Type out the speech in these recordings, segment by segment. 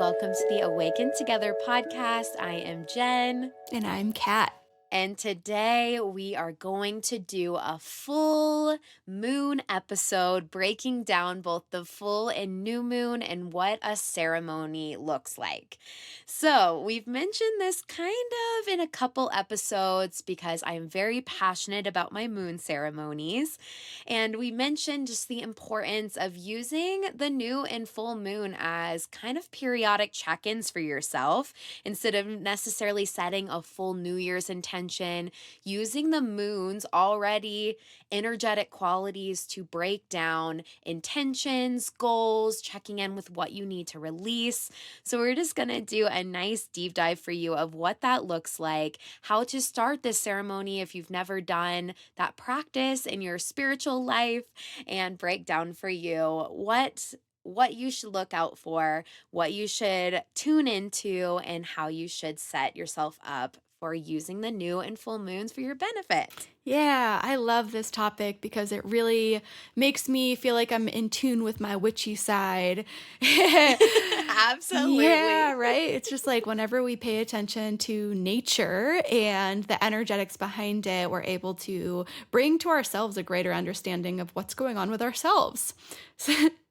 welcome to the Awaken Together podcast. I am Jen. And I'm Kat. And today we are going to do a full moon episode breaking down both the full and new moon and what a ceremony looks like. So, we've mentioned this kind of in a couple episodes because I am very passionate about my moon ceremonies. And we mentioned just the importance of using the new and full moon as kind of periodic check ins for yourself instead of necessarily setting a full New Year's intention, using the moon's already energetic qualities to break down intentions, goals, checking in with what you need to release. So, we're just going to do a nice deep dive for you of what that looks like, how to start this ceremony if you've never done that practice in your spiritual life, and break down for you what you should look out for, what you should tune into, and how you should set yourself up for using the new and full moons for your benefit. Yeah, I love this topic because it really makes me feel like I'm in tune with my witchy side. Absolutely. Yeah, right? It's just like whenever we pay attention to nature and the energetics behind it, we're able to bring to ourselves a greater understanding of what's going on with ourselves.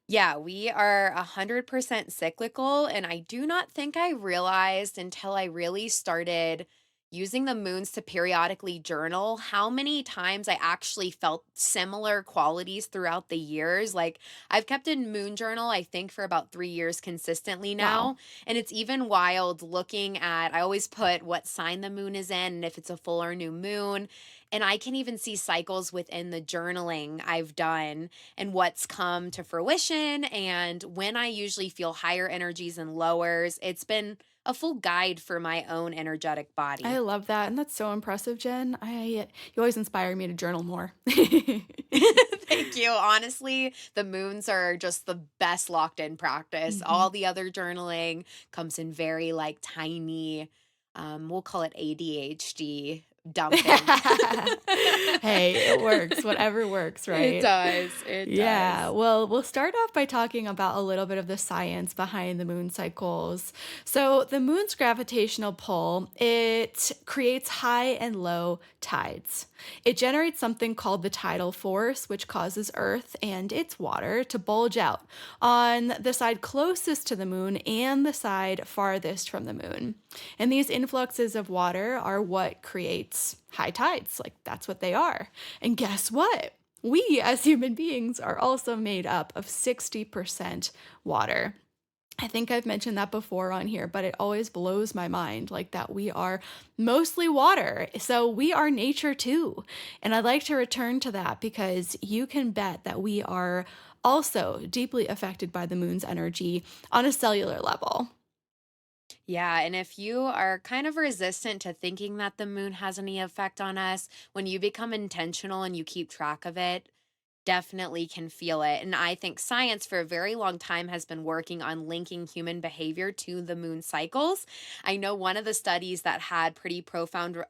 Yeah, we are 100% cyclical, and I do not think I realized until I really started using the moons to periodically journal how many times I actually felt similar qualities throughout the years. Like, I've kept a moon journal, I think, for about 3 years consistently Wow. now. And it's even wild looking at, I always put what sign the moon is in and if it's a full or new moon. And I can even see cycles within the journaling I've done and what's come to fruition and when I usually feel higher energies and lowers. It's been a full guide for my own energetic I body. love that. And that's so impressive, Jen. You always inspire me to journal more. Thank you. Honestly, the moons are just the best locked in practice. Mhm. All the other journaling comes in very like tiny, we'll call it ADHD dumping. Hey, it works. Whatever works, It right? does. It Yeah, does. well, we'll start off by talking about a little bit of the science behind the moon cycles. So, the moon's gravitational pull, it creates high and low tides. It generates something called the tidal force, which causes Earth and its water to bulge out on the side closest to the moon and the side farthest from the moon. And these influxes of water are what creates high tides. Like, that's what they are. And guess what? We, as human beings, are also made up of 60% water. I think I've mentioned that before on here, but it always blows my mind like that we are mostly water. So we are nature too. And I'd like to return to that because you can bet that we are also deeply affected by the moon's energy on a cellular level. Yeah, and if you are kind of resistant to thinking that the moon has any effect on us, when you become intentional and you keep track of it, definitely can feel it. And I think science for a very long time has been working on linking human behavior to the moon cycles. I know one of the studies that had pretty profound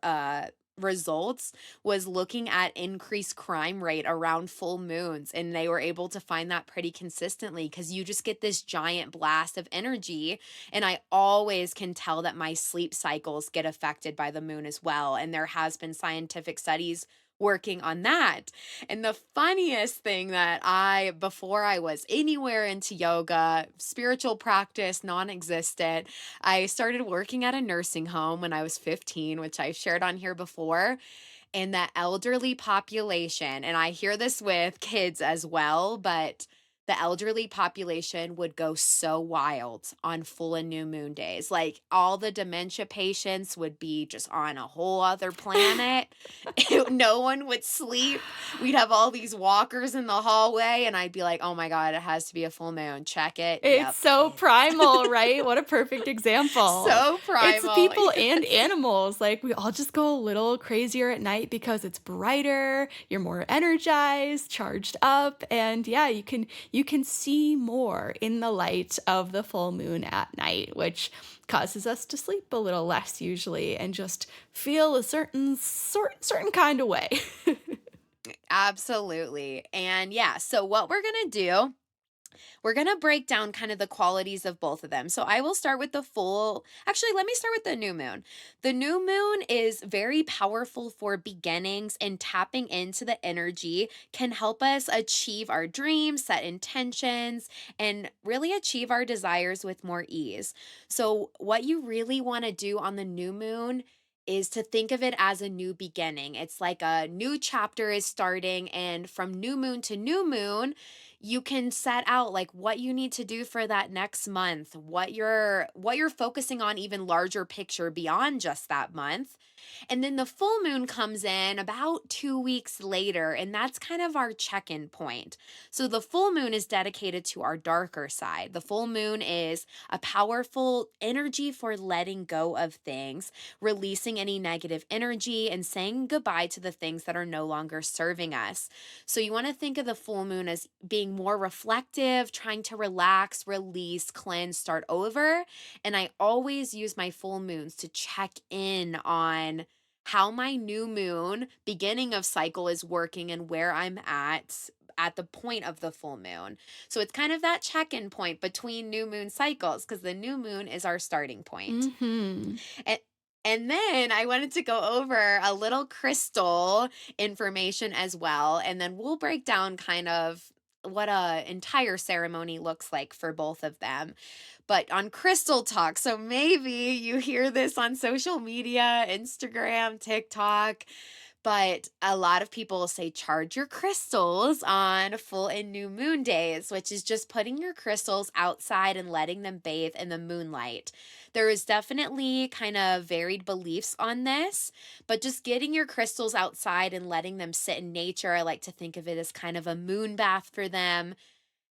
results was looking at increased crime rate around full moons, and they were able to find that pretty consistently because you just get this giant blast of energy. And I always can tell that my sleep cycles get affected by the moon as well, and there has been scientific studies working on that. And the funniest thing that before I was anywhere into yoga, spiritual practice, non existent, I started working at a nursing home when I was 15, which I shared on here before. And the elderly population, and I hear this with kids as well, but the elderly population would go so wild on full and new moon days. Like all the dementia patients would be just on a whole other planet. No one would sleep. We'd have all these walkers in the hallway, and I'd be like, oh my God, it has to be a full moon. Check it. It's Yep. so primal, right? What a perfect example. So It's primal. people and Yes. animals. Like, we all just go a little crazier at night because it's brighter, you're more energized, charged up, and yeah, you can see more in the light of the full moon at night, which causes us to sleep a little less usually and just feel a certain kind of way. Absolutely. And yeah, so what we're going to do We're going to break down kind of the qualities of both of them. So I will start with the full. Actually, let me start with the new moon. The new moon is very powerful for beginnings, and tapping into the energy can help us achieve our dreams, set intentions, and really achieve our desires with more ease. So, what you really want to do on the new moon is to think of it as a new beginning. It's like a new chapter is starting, and from new moon to new moon, you can set out like what you need to do for that next month, what you're focusing on, even larger picture beyond just that month. And then the full moon comes in about 2 weeks later, and that's kind of our check-in point. So the full moon is dedicated to our darker side. The full moon is a powerful energy for letting go of things, releasing any negative energy, and saying goodbye to the things that are no longer serving us. So you want to think of the full moon as being more reflective, trying to relax, release, cleanse, start over. And I always use my full moons to check in on how my new moon beginning of cycle is working and where I'm at the point of the full moon. So it's kind of that check-in point between new moon cycles, because the new moon is our starting point. Mhm. And and then I wanted to go over a little crystal information as well, and then we'll break down kind of what a entire ceremony looks like for both of them. But on crystal talk, so maybe you hear this on social media, Instagram, TikTok, but a lot of people will say charge your crystals on full and new moon days, which is just putting your crystals outside and letting them bathe in the moonlight. There is definitely kind of varied beliefs on this, but just getting your crystals outside and letting them sit in nature, I like to think of it as kind of a moon bath for them.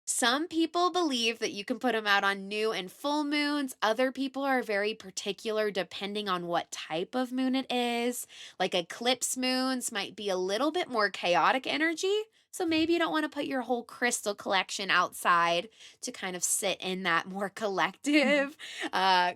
Some people believe that you can put them out on new and full moons. Other people are very particular depending on what type of moon it is. Like eclipse moons might be a little bit more chaotic energy. So maybe you don't want to put your whole crystal collection outside to kind of sit in that more Mhm. collective,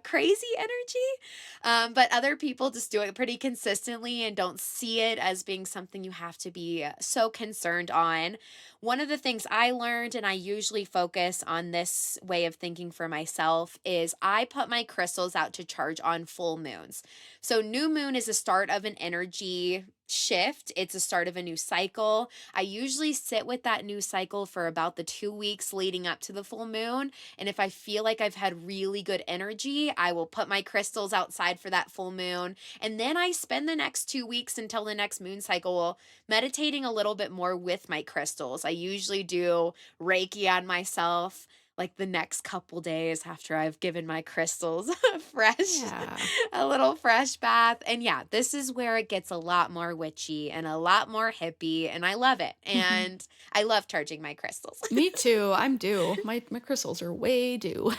crazy energy. But other people just do it pretty consistently and don't see it as being something you have to be so concerned on. One of the things I learned, and I usually focus on this way of thinking for myself, is I put my crystals out to charge on full moons. So, new moon is the start of an energy shift, it's a start of a new cycle. I usually sit with that new cycle for about the 2 weeks leading up to the full moon. And if I feel like I've had really good energy, I will put my crystals outside for that full moon. And then I spend the next 2 weeks until the next moon cycle meditating a little bit more with my crystals. I usually do Reiki on myself like the next couple days after I've given my crystals a fresh Yeah. a little fresh bath. And yeah, this is where it gets a lot more witchy and a lot more hippie, and I love it. Mhm. And I love charging my crystals. Me too. I'm due. My crystals are way due.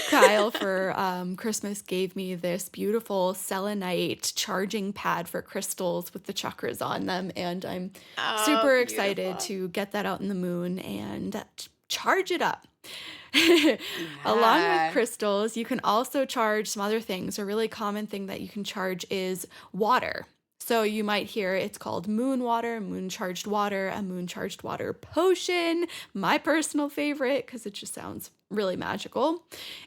Kyle for Christmas gave me this beautiful selenite charging pad for crystals with the chakras on them, and I'm Oh, super excited beautiful. to get that out in the moon and charge it up. Along with Yeah. crystals, you can also charge some other things. A really common thing that you can charge is water. So you might hear it's called moon water, a moon charged water potion, my personal favorite because it just sounds really magical.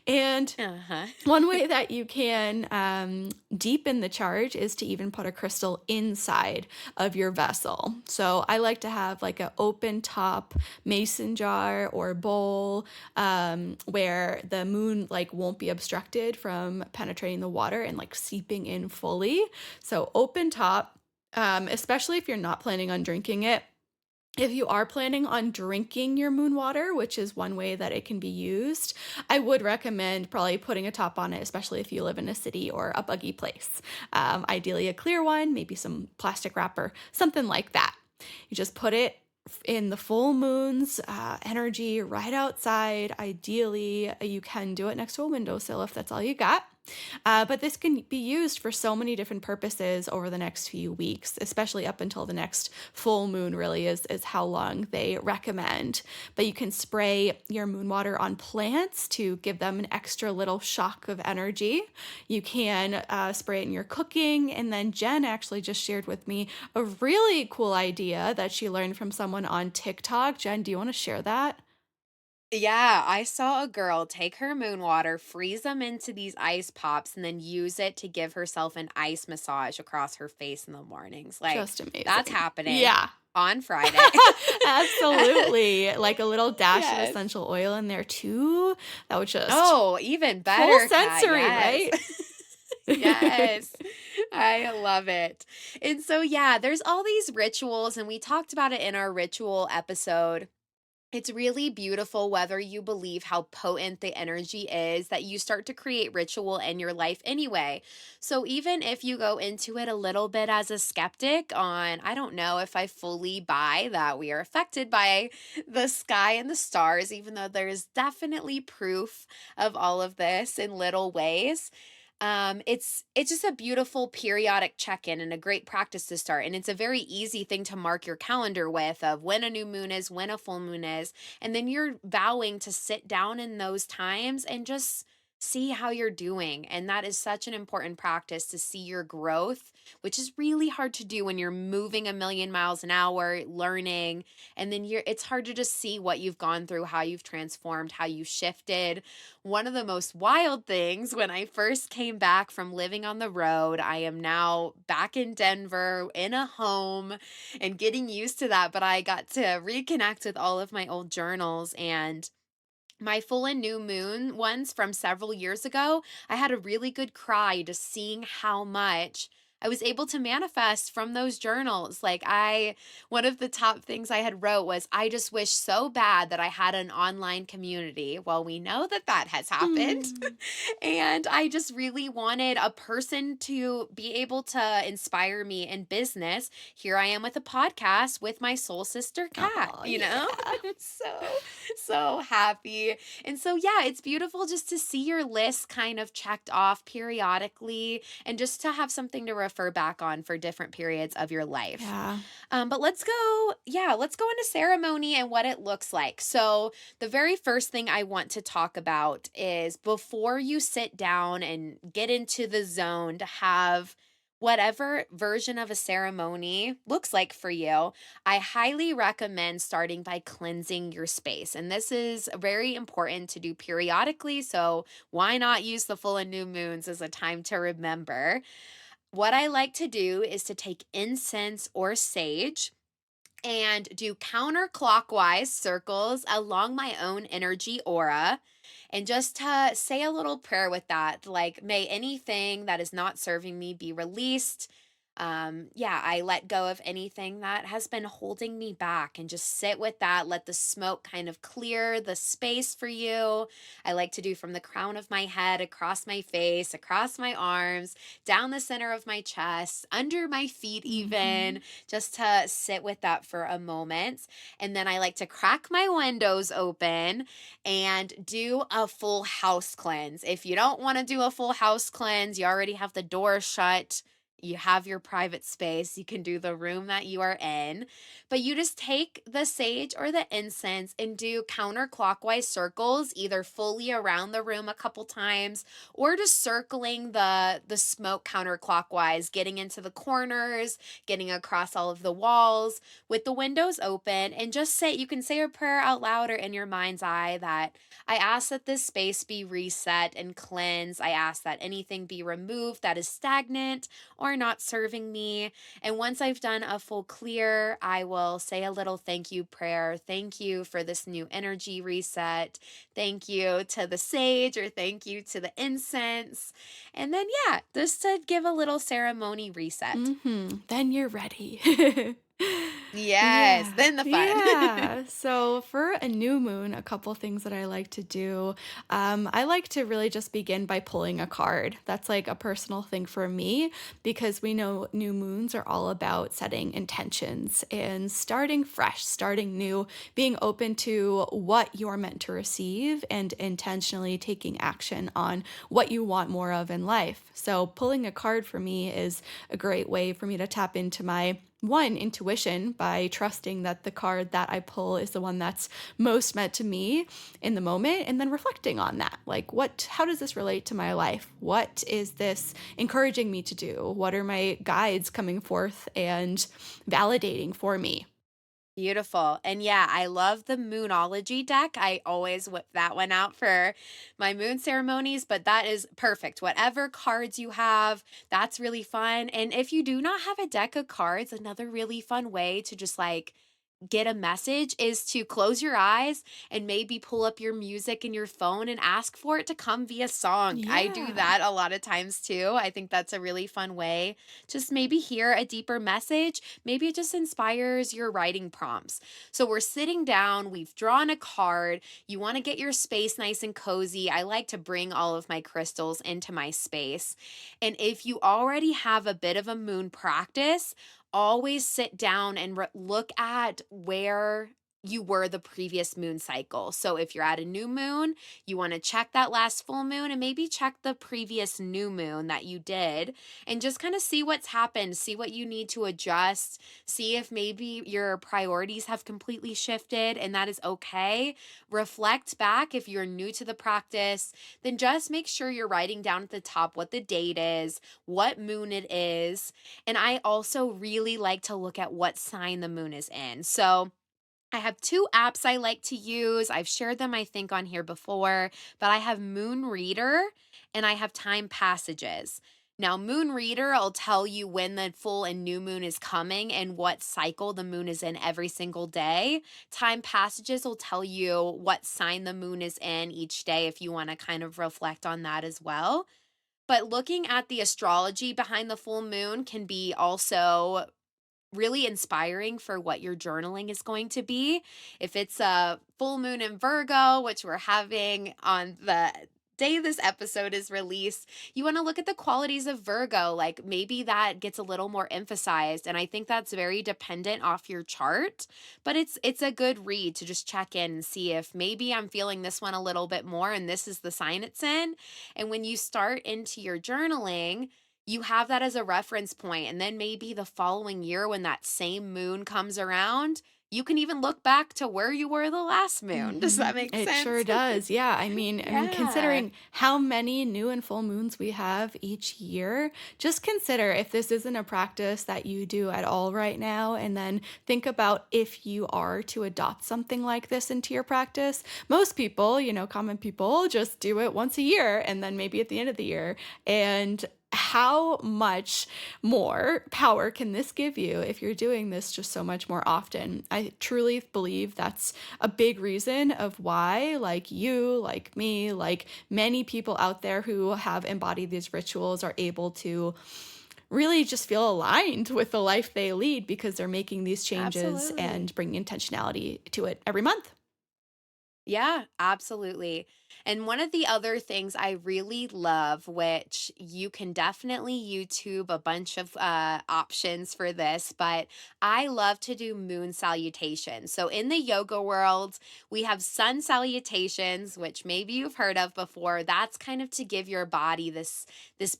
And Uh-huh. one way that you can deepen the charge is to even put a crystal inside of your vessel. So I like to have like an open top mason jar or bowl where the moon like won't be obstructed from penetrating the water and like seeping in fully. So open top, especially if you're not planning on drinking it. If you are planning on drinking your moon water, which is one way that it can be used, I would recommend probably putting a top on it, especially if you live in a city or a buggy place. Ideally, a clear one, maybe some plastic wrapper, something like that. You just put it in the full moon's energy right outside. Ideally, you can do it next to a windowsill if that's all you got. But this can be used for so many different purposes over the next few weeks, especially up until the next full moon, really, is how long they recommend. But you can spray your moon water on plants to give them an extra little shock of energy. You can spray it in your cooking. And then Jen actually just shared with me a really cool idea that she learned from someone on TikTok. Jen, do you want to share that? Yeah, I saw a girl take her moon water, freeze them into these ice pops, and then use it to give herself an ice massage across her face in the mornings. Like, Just that's amazing. happening Yeah. on Friday. Absolutely. Like a little dash of Yes. essential oil in there too. That would just Oh, even full better, Kat. sensory, Yes. right? Yes. I love it. And so, yeah, there's all these rituals, and we talked about it in our ritual episode. It's really beautiful whether you believe how potent the energy is that you start to create ritual in your life anyway. So even if you go into it a little bit as a skeptic on, I don't know if I fully buy that we are affected by the sky and the stars, even though there's definitely proof of all of this in little ways. It's just a beautiful periodic check-in and a great practice to start. And it's a very easy thing to mark your calendar with of when a new moon is, when a full moon is, and then you're vowing to sit down in those times and just see how you're doing. And that is such an important practice to see your growth, which is really hard to do when you're moving a million miles an hour, learning, and then it's hard to just see what you've gone through, how you've transformed, how you shifted. One of the most wild things when I first came back from living on the road, I am now back in Denver in a home and getting used to that. But I got to reconnect with all of my old journals and my full and new moon ones from several years ago. I had a really good cry just seeing how much I was able to manifest from those journals. One of the top things I had wrote was, I just wish so bad that I had an online community. Well, we know that that has happened. Mm. And I just really wanted a person to be able to inspire me in business. Here I am with a podcast with my soul sister, Kat, Oh, you know? yeah. So happy. And so, yeah, it's beautiful just to see your list kind of checked off periodically and just to have something to refer back on for different periods of your life. Yeah. But let's go into ceremony and what it looks like. So, the very first thing I want to talk about is before you sit down and get into the zone to have whatever version of a ceremony looks like for you, I highly recommend starting by cleansing your space. And this is very important to do periodically. So, why not use the full and new moons as a time to remember? What I like to do is to take incense or sage and do counterclockwise circles along my own energy aura. And just to say a little prayer with that, like, may anything that is not serving me be released. Yeah, I let go of anything that has been holding me back and just sit with that. Let the smoke kind of clear the space for you. I like to do from the crown of my head, across my face, across my arms, down the center of my chest, under my feet, Mhm. even just to sit with that for a moment. And then I like to crack my windows open and do a full house cleanse. If you don't want to do a full house cleanse, you already have the door shut. You have your private space. You can do the room that you are in, but you just take the sage or the incense and do counterclockwise circles, either fully around the room a couple times or just circling the smoke counterclockwise, getting into the corners, getting across all of the walls with the windows open, and just say, you can say a prayer out loud or in your mind's eye that I ask that this space be reset and cleansed. I ask that anything be removed that is stagnant or not serving me. And once I've done a full clear, I will say a little thank you prayer. Thank you for this new energy reset. Thank you to the sage, or thank you to the incense. And then, yeah, just to give a little ceremony reset. Mhm. Then you're ready. Yes, Yeah. then the fun. Yeah. So for a new moon, a couple things that I like to do. I like to really just begin by pulling a card. That's like a personal thing for me because we know new moons are all about setting intentions and starting fresh, starting new, being open to what you're meant to receive and intentionally taking action on what you want more of in life. So pulling a card for me is a great way for me to tap into my one intuition by trusting that the card that I pull is the one that's most meant to me in the moment, and then reflecting on that. Like, how does this relate to my life? What is this encouraging me to do? What are my guides coming forth and validating for me? Beautiful. And yeah, I love the Moonology deck. I always whip that one out for my moon ceremonies, but that is perfect. Whatever cards you have, that's really fun. And if you do not have a deck of cards, another really fun way to just like get a message is to close your eyes and maybe pull up your music in your phone and ask for it to come via song. I do Yeah. that a lot of times too. I think that's a really fun way. Just maybe hear a deeper message. Maybe it just inspires your writing prompts. So we're sitting down, we've drawn a card. You want to get your space nice and cozy. I like to bring all of my crystals into my space. And if you already have a bit of a moon practice, always sit down and look at where you were the previous moon cycle. So if you're at a new moon, you want to check that last full moon and maybe check the previous new moon that you did and just kind of see what's happened, see what you need to adjust, see if maybe your priorities have completely shifted and that is okay. Reflect back if you're new to the practice, then just make sure you're writing down at the top what the date is, what moon it is, and I also really like to look at what sign the moon is in. So I have two apps I like to use. I've shared them, I think, on here before, but I have Moon Reader and I have Time Passages. Now, Moon Reader will tell you when the full and new moon is coming and what cycle the moon is in every single day. Time Passages will tell you what sign the moon is in each day if you want to kind of reflect on that as well. But looking at the astrology behind the full moon can be also really inspiring for what your journaling is going to be. If it's a full moon in Virgo, which we're having on the day this episode is released, you want to look at the qualities of Virgo. Like maybe that gets a little more emphasized. And I think that's very dependent off your chart, but it's a good read to just check in and see if maybe I'm feeling this one a little bit more and this is the sign it's in. And when you start into your journaling, you have that as a reference point, and then maybe the following year when that same moon comes around, you can even look back to where you were the last moon. Does that make It sure sense? does. Yeah. I mean, Yeah, considering how many new and full moons we have each year, just consider if this isn't a practice that you do at all right now, and then think about if you are to adopt something like this into your practice. Most people, common people, just do it once a year and then maybe at the end of the year. And how much more power can this give you if you're doing this just so much more often? I truly believe that's a big reason of why, like you, like me, like many people out there who have embodied these rituals are able to really just feel aligned with the life they lead because they're making these changes absolutely. and bringing intentionality to it every month. Yeah, absolutely. And one of the other things I really love, which you can definitely YouTube a bunch of options for this, but I love to do moon salutations. So in the yoga world, we have sun salutations, which maybe you've heard of before. That's kind of to give your body this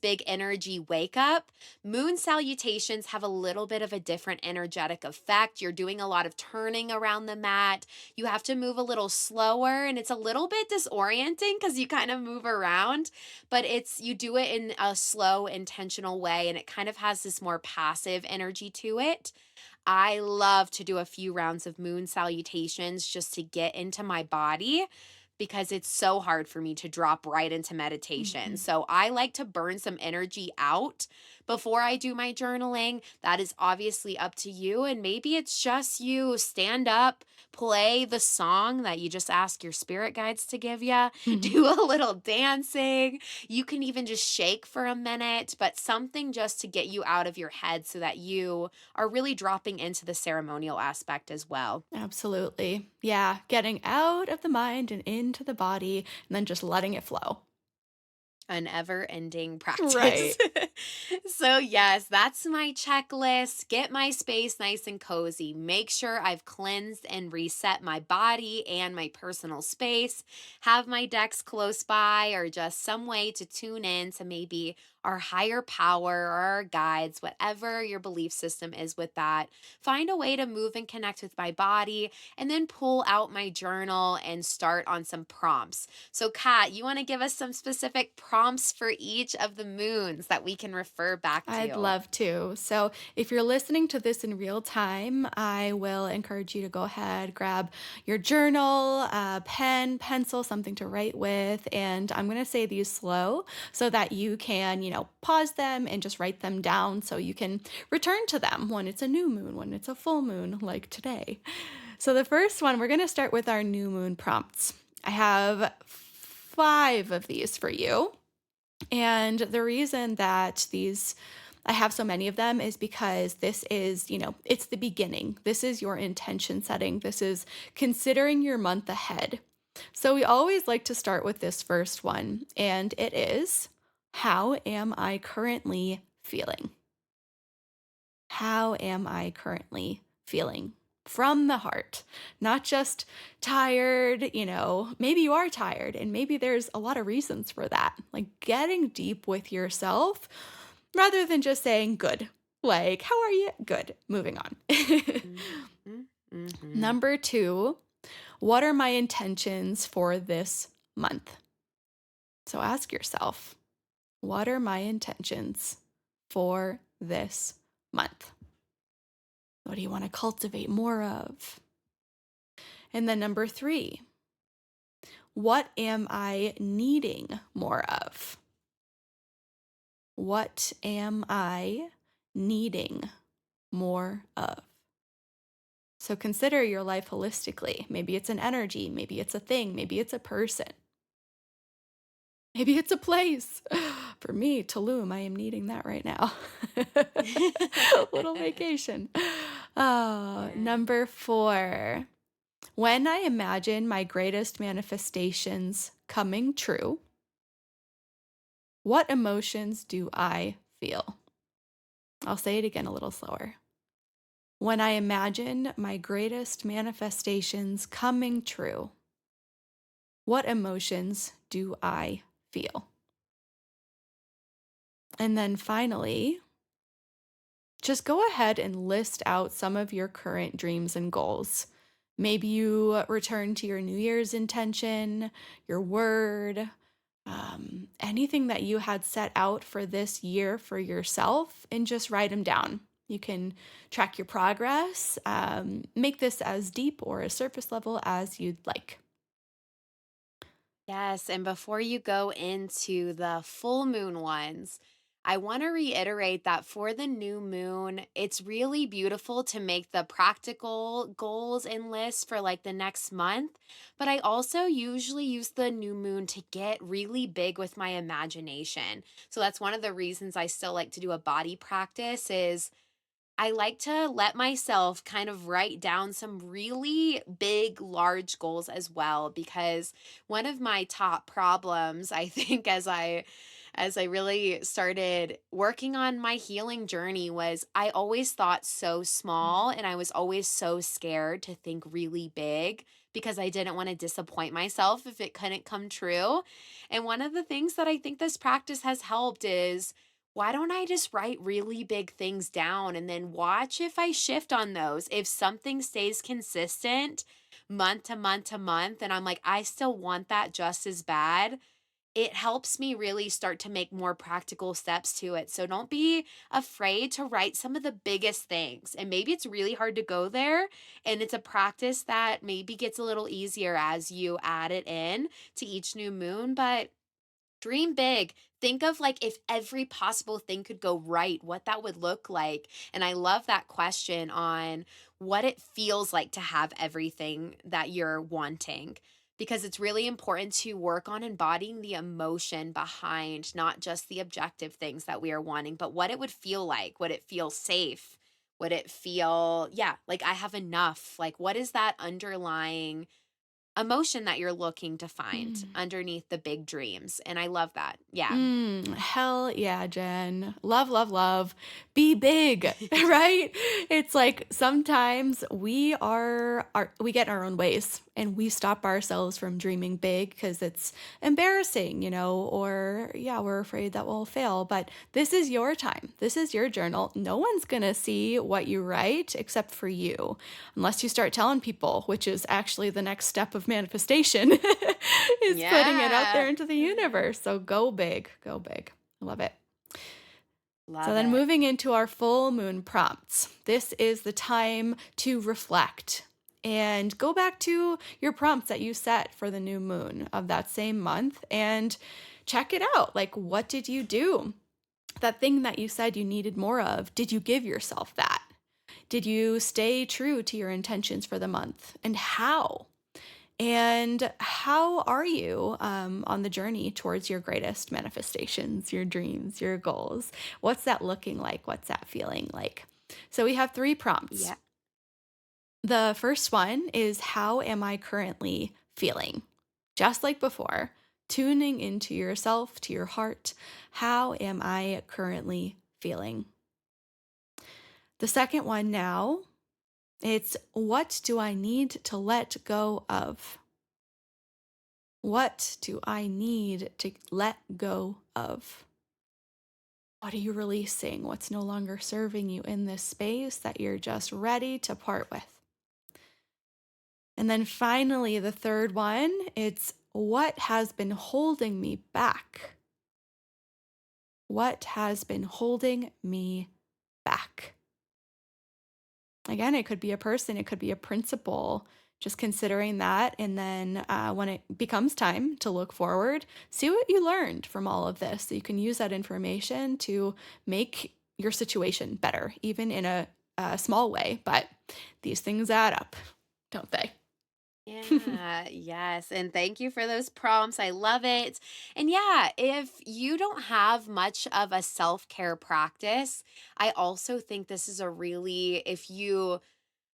big energy wake up. Moon salutations have a little bit of a different energetic effect. You're doing a lot of turning around the mat, you have to move a little slower and it's a little bit disorienting because you kind of move around, but you do it in a slow, intentional way and it kind of has this more passive energy to it. I love to do a few rounds of moon salutations just to get into my body because it's so hard for me to drop right into meditation. Mhm. So I like to burn some energy out before I do my journaling. That is obviously up to you. And maybe it's just you stand up, play the song that you just ask your spirit guides to give you, Mhm. do a little dancing. You can even just shake for a minute, but something just to get you out of your head so that you are really dropping into the ceremonial aspect as well. Absolutely. Yeah, getting out of the mind and into the body and then just letting it flow. An ever-ending practice. Right. So, yes, that's my checklist. Get my space nice and cozy. Make sure I've cleansed and reset my body and my personal space. Have my decks close by or just some way to tune in to maybe our higher power or our guides, whatever your belief system is with that. Find a way to move and connect with my body, and then pull out my journal and start on some prompts. So, Kat, you want to give us some specific prompts for each of the moons that we can refer back I'd to? love to. So, if you're listening to this in real time, I will encourage you to go ahead, grab your journal, pen, pencil, something to write with. And I'm going to say these slow so that you can, pause them and just write them down so you can return to them when it's a new moon, when it's a full moon, like today. So, the first one, we're going to start with our new moon prompts. I have 5 of these for you. And the reason that I have so many of them is because this is, it's the beginning. This is your intention setting. This is considering your month ahead. So we always like to start with this first one, and it is, how am I currently feeling? How am I currently feeling? From the heart, not just tired, maybe you are tired and maybe there's a lot of reasons for that. Like getting deep with yourself rather than just saying good. Like, how are you? Good. Moving on. Mhm, mhm. Number 2, what are my intentions for this month? So ask yourself, what are my intentions for this month? What do you want to cultivate more of? And then number 3, what am I needing more of? What am I needing more of? So consider your life holistically. Maybe it's an energy, maybe it's a thing, maybe it's a person, maybe it's a place. For me, Tulum, I am needing that right now. Little vacation. Yeah. Number 4. When I imagine my greatest manifestations coming true, what emotions do I feel? I'll say it again a little slower. When I imagine my greatest manifestations coming true, what emotions do I feel? And then finally, just go ahead and list out some of your current dreams and goals. Maybe you return to your New Year's intention, your word, anything that you had set out for this year for yourself, and just write them down. You can track your progress, make this as deep or as surface level as you'd like. Yes, and before you go into the full moon ones, I want to reiterate that for the new moon, it's really beautiful to make the practical goals and lists for like the next month. But I also usually use the new moon to get really big with my imagination. So that's one of the reasons I still like to do a body practice is I like to let myself kind of write down some really big, large goals as well because one of my top problems, I think, as I really started working on my healing journey was I always thought so small and I was always so scared to think really big because I didn't want to disappoint myself if it couldn't come true. And one of the things that I think this practice has helped is why don't I just write really big things down and then watch if I shift on those? If something stays consistent month to month to month, and I'm like, I still want that just as bad, it helps me really start to make more practical steps to it. So don't be afraid to write some of the biggest things. And maybe it's really hard to go there. And it's a practice that maybe gets a little easier as you add it in to each new moon. But dream big. Think of like if every possible thing could go right, what that would look like. And I love that question on what it feels like to have everything that you're wanting. Because it's really important to work on embodying the emotion behind not just the objective things that we are wanting, but what it would feel like. Would it feel safe? Would it feel, yeah, like I have enough? Like, what is that underlying emotion that you're looking to find Mm. underneath the big dreams. And I love that. Yeah. Hell yeah, Jen. Love, love, love. Be big, right? It's like sometimes we get in our own ways and we stop ourselves from dreaming big because it's embarrassing, or yeah, we're afraid that we'll fail. But this is your time. This is your journal. No one's gonna see what you write except for you, unless you start telling people, which is actually the next step of manifestation, is putting it out there Yeah. into the universe. So go big, go big. I love it. So Love then it. moving into our full moon prompts. This is the time to reflect and go back to your prompts that you set for the new moon of that same month and check it out. Like, what did you do? That thing that you said you needed more of, did you give yourself that? Did you stay true to your intentions for the month? And how? And how are you on the journey towards your greatest manifestations, your dreams, your goals? What's that looking like? What's that feeling like? So we have three prompts. Yeah. The first one is, how am I currently feeling? Just like before, tuning into yourself, to your heart. How am I currently feeling? The second one now, it's, what do I need to let go of? What do I need to let go of? What are you releasing? What's no longer serving you in this space that you're just ready to part with? And then finally, the third one, it's, what has been holding me back? What has been holding me back? Again, it could be a person, it could be a principle. Just considering that. And then when it becomes time to look forward, see what you learned from all of this. So you can use that information to make your situation better, even in a small way. But these things add up, don't they? Yeah, yes. And thank you for those prompts. I love it. And yeah, if you don't have much of a self care practice, I also think this is a really, if you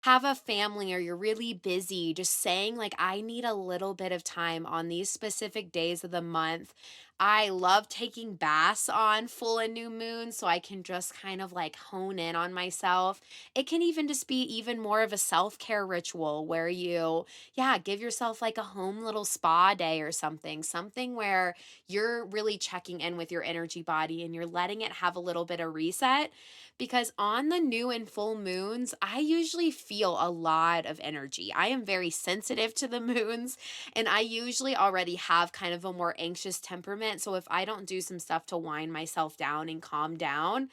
have a family or you're really busy, just saying, like, I need a little bit of time on these specific days of the month. I love taking baths on full and new moon so I can just kind of like hone in on myself. It can even just be even more of a self care ritual where you, yeah, give yourself like a home little spa day or something, something where you're really checking in with your energy body and you're letting it have a little bit of reset, because on the new and full moons, I usually feel a lot of energy. I am very sensitive to the moons, and I usually already have kind of a more anxious temperament. So if I don't do some stuff to wind myself down and calm down,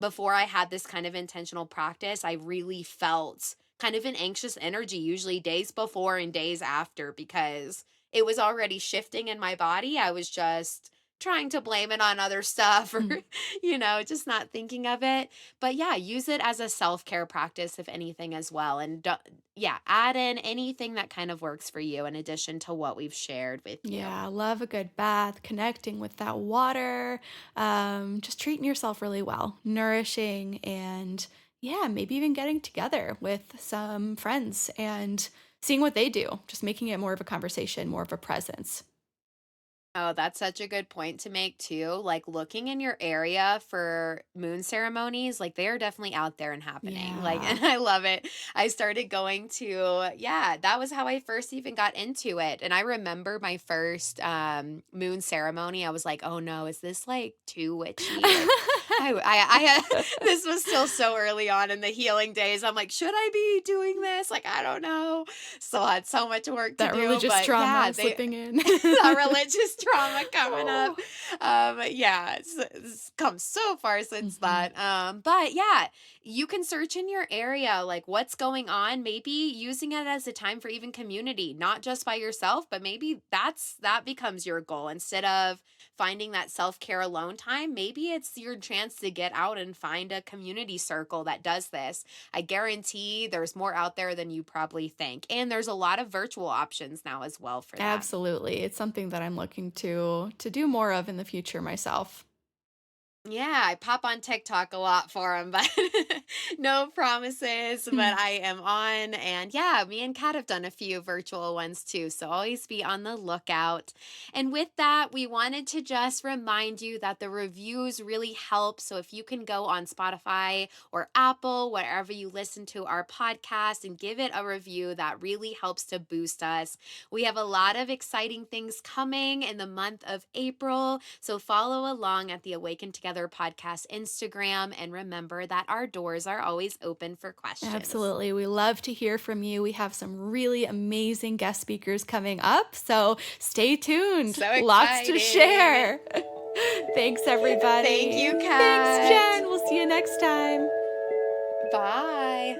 before I had this kind of intentional practice, I really felt kind of an anxious energy, usually days before and days after, because it was already shifting in my body. I was just trying to blame it on other stuff or, Mm. just not thinking of it. But yeah, use it as a self care practice, if anything, as well. And yeah, add in anything that kind of works for you in addition to what we've shared with you. Yeah, love a good bath, connecting with that water, just treating yourself really well, nourishing, and yeah, maybe even getting together with some friends and seeing what they do, just making it more of a conversation, more of a presence. Oh, that's such a good point to make too. Like looking in your area for moon ceremonies, like they are definitely out there and happening. Like, Yeah. and I love it. I started going to, yeah, that was how I first even got into it. And I remember my first moon ceremony. I was like, oh no, is this like too witchy? Like, this was still so early on in the healing days. I'm like, should I be doing this? Like, I don't know. Still had so much work to That do, religious but yeah, trauma they slipping in. the religious trauma coming up. Oh. Yeah, it's come so far since Mhm. that. But yeah, you can search in your area, like what's going on, maybe using it as a time for even community, not just by yourself, but maybe that becomes your goal instead of finding that self-care alone time. Maybe it's your chance to get out and find a community circle that does this. I guarantee there's more out there than you probably think. And there's a lot of virtual options now as well for that. Absolutely. It's something that I'm looking to do more of in the future myself. Yeah, I pop on TikTok a lot for him, but no promises, but I am on. And yeah, me and Kat have done a few virtual ones too. So always be on the lookout. And with that, we wanted to just remind you that the reviews really help. So if you can go on Spotify or Apple, wherever you listen to our podcast, and give it a review, that really helps to boost us. We have a lot of exciting things coming in the month of April. So follow along at the Awaken Together podcast Instagram. And remember that our doors are always open for questions. Absolutely. We love to hear from you. We have some really amazing guest speakers coming up, so stay tuned. So Lots to exciting. share. Thanks, Thank everybody. you, Thanks, Kat. Jen. We'll see you next time. Bye.